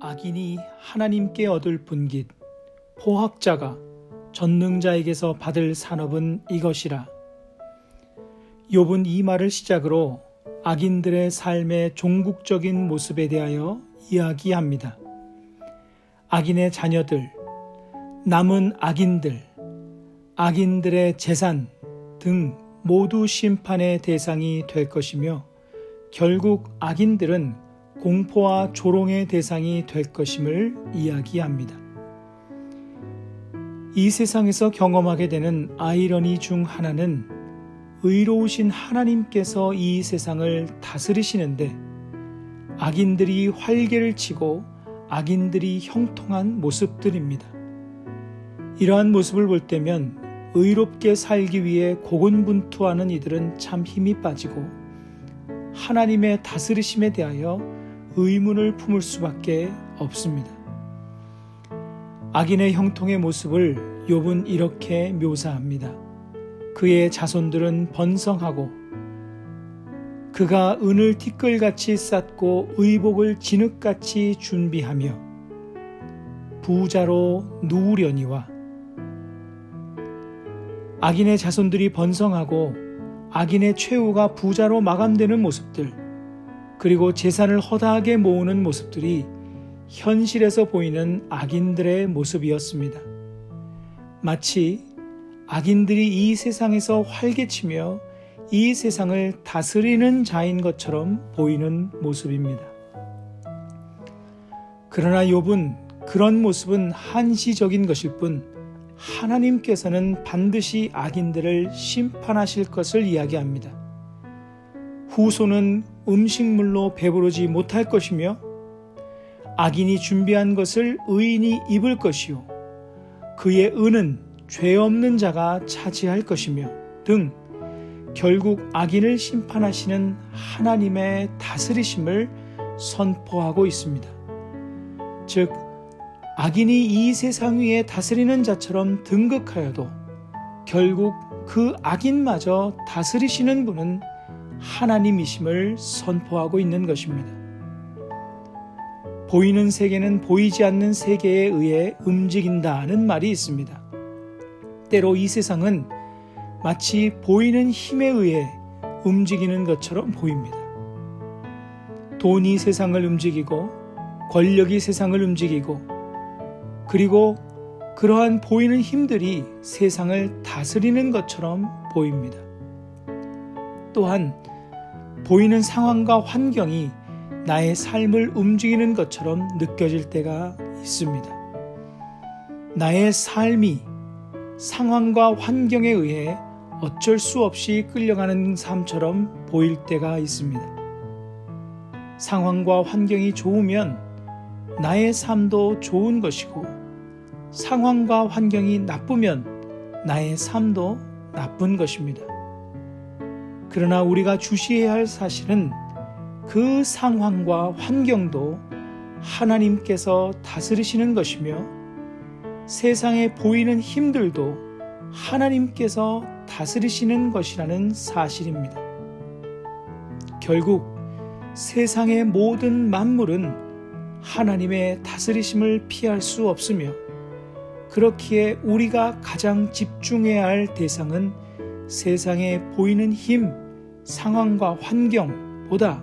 악인이 하나님께 얻을 분깃, 포학자가 전능자에게서 받을 산업은 이것이라. 욥은 이 말을 시작으로 악인들의 삶의 종국적인 모습에 대하여 이야기합니다. 악인의 자녀들, 남은 악인들, 악인들의 재산 등 모두 심판의 대상이 될 것이며 결국 악인들은 공포와 조롱의 대상이 될 것임을 이야기합니다. 이 세상에서 경험하게 되는 아이러니 중 하나는 의로우신 하나님께서 이 세상을 다스리시는데 악인들이 활개를 치고 악인들이 형통한 모습들입니다. 이러한 모습을 볼 때면 의롭게 살기 위해 고군분투하는 이들은 참 힘이 빠지고 하나님의 다스리심에 대하여 의문을 품을 수밖에 없습니다. 악인의 형통의 모습을 욥은 이렇게 묘사합니다. 그의 자손들은 번성하고 그가 은을 티끌같이 쌓고 의복을 진흙같이 준비하며 부자로 누우려니와. 악인의 자손들이 번성하고 악인의 최후가 부자로 마감되는 모습들, 그리고 재산을 허다하게 모으는 모습들이 현실에서 보이는 악인들의 모습이었습니다. 마치 악인들이 이 세상에서 활개치며 이 세상을 다스리는 자인 것처럼 보이는 모습입니다. 그러나 욥은 그런 모습은 한시적인 것일 뿐 하나님께서는 반드시 악인들을 심판하실 것을 이야기합니다. 후손은 음식물로 배부르지 못할 것이며 악인이 준비한 것을 의인이 입을 것이요 그의 은은 죄 없는 자가 차지할 것이며 등 결국 악인을 심판하시는 하나님의 다스리심을 선포하고 있습니다. 즉 악인이 이 세상 위에 다스리는 자처럼 등극하여도 결국 그 악인마저 다스리시는 분은 하나님이심을 선포하고 있는 것입니다. 보이는 세계는 보이지 않는 세계에 의해 움직인다는 말이 있습니다. 때로 이 세상은 마치 보이는 힘에 의해 움직이는 것처럼 보입니다. 돈이 세상을 움직이고 권력이 세상을 움직이고 그리고 그러한 보이는 힘들이 세상을 다스리는 것처럼 보입니다. 또한 보이는 상황과 환경이 나의 삶을 움직이는 것처럼 느껴질 때가 있습니다. 나의 삶이 상황과 환경에 의해 어쩔 수 없이 끌려가는 삶처럼 보일 때가 있습니다. 상황과 환경이 좋으면 나의 삶도 좋은 것이고 상황과 환경이 나쁘면 나의 삶도 나쁜 것입니다. 그러나 우리가 주시해야 할 사실은 그 상황과 환경도 하나님께서 다스리시는 것이며 세상에 보이는 힘들도 하나님께서 다스리시는 것이라는 사실입니다. 결국 세상의 모든 만물은 하나님의 다스리심을 피할 수 없으며 그렇기에 우리가 가장 집중해야 할 대상은 세상에 보이는 힘, 상황과 환경보다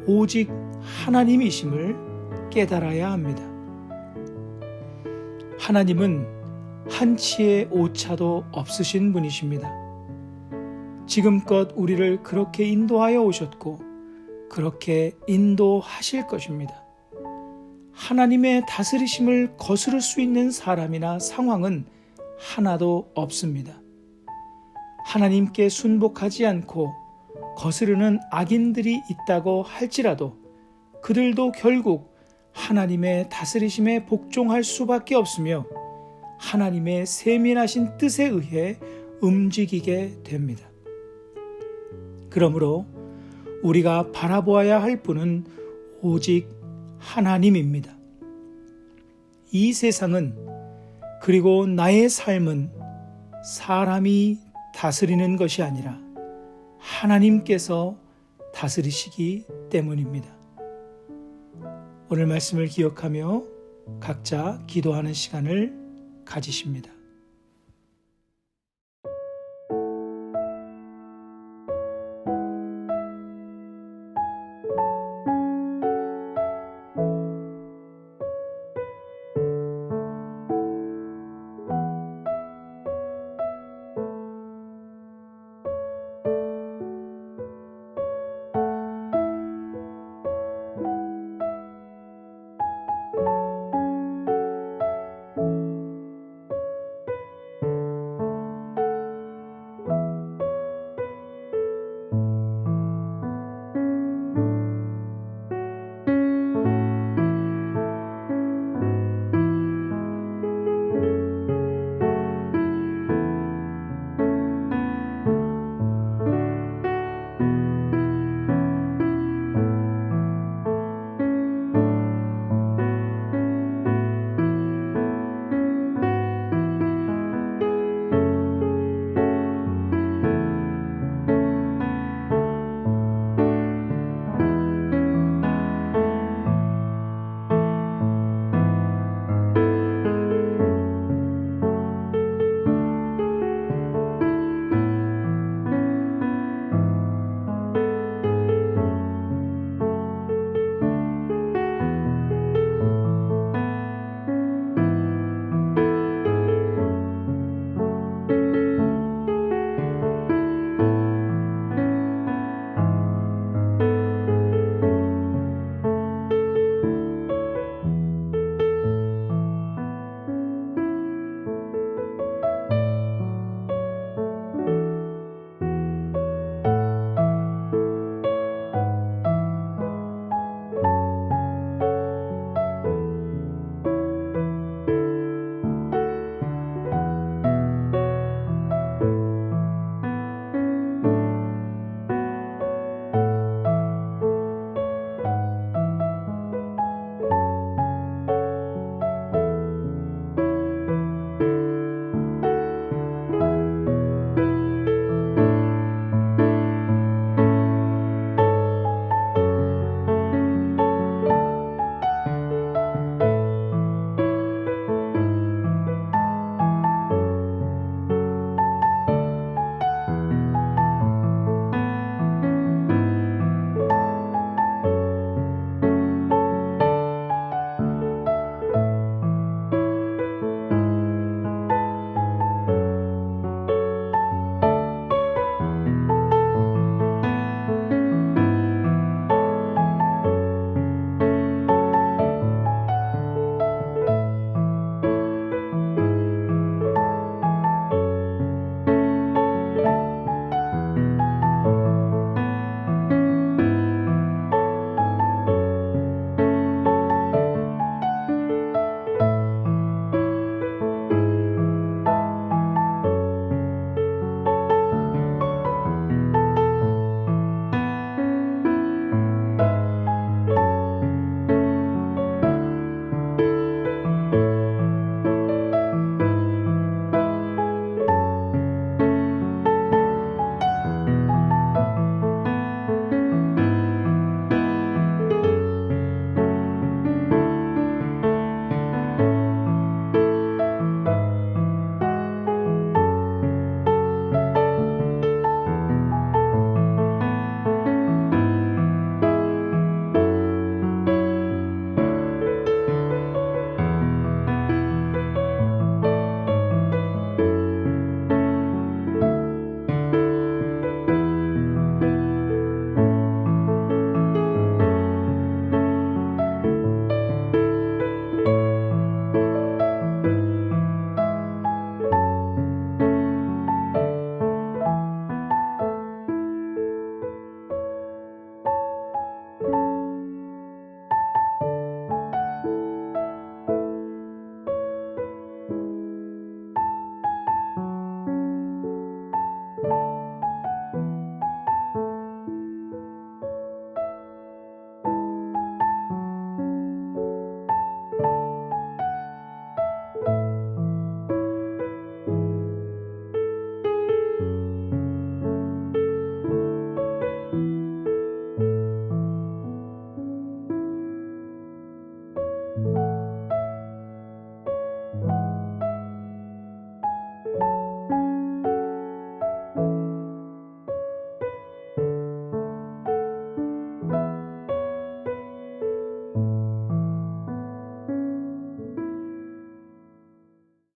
오직 하나님이심을 깨달아야 합니다. 하나님은 한치의 오차도 없으신 분이십니다. 지금껏 우리를 그렇게 인도하여 오셨고 그렇게 인도하실 것입니다. 하나님의 다스리심을 거스를 수 있는 사람이나 상황은 하나도 없습니다. 하나님께 순복하지 않고 거스르는 악인들이 있다고 할지라도 그들도 결국 하나님의 다스리심에 복종할 수밖에 없으며 하나님의 세밀하신 뜻에 의해 움직이게 됩니다. 그러므로 우리가 바라보아야 할 분은 오직 하나님입니다. 이 세상은 그리고 나의 삶은 사람이 다스리는 것이 아니라 하나님께서 다스리시기 때문입니다. 오늘 말씀을 기억하며 각자 기도하는 시간을 가지십니다.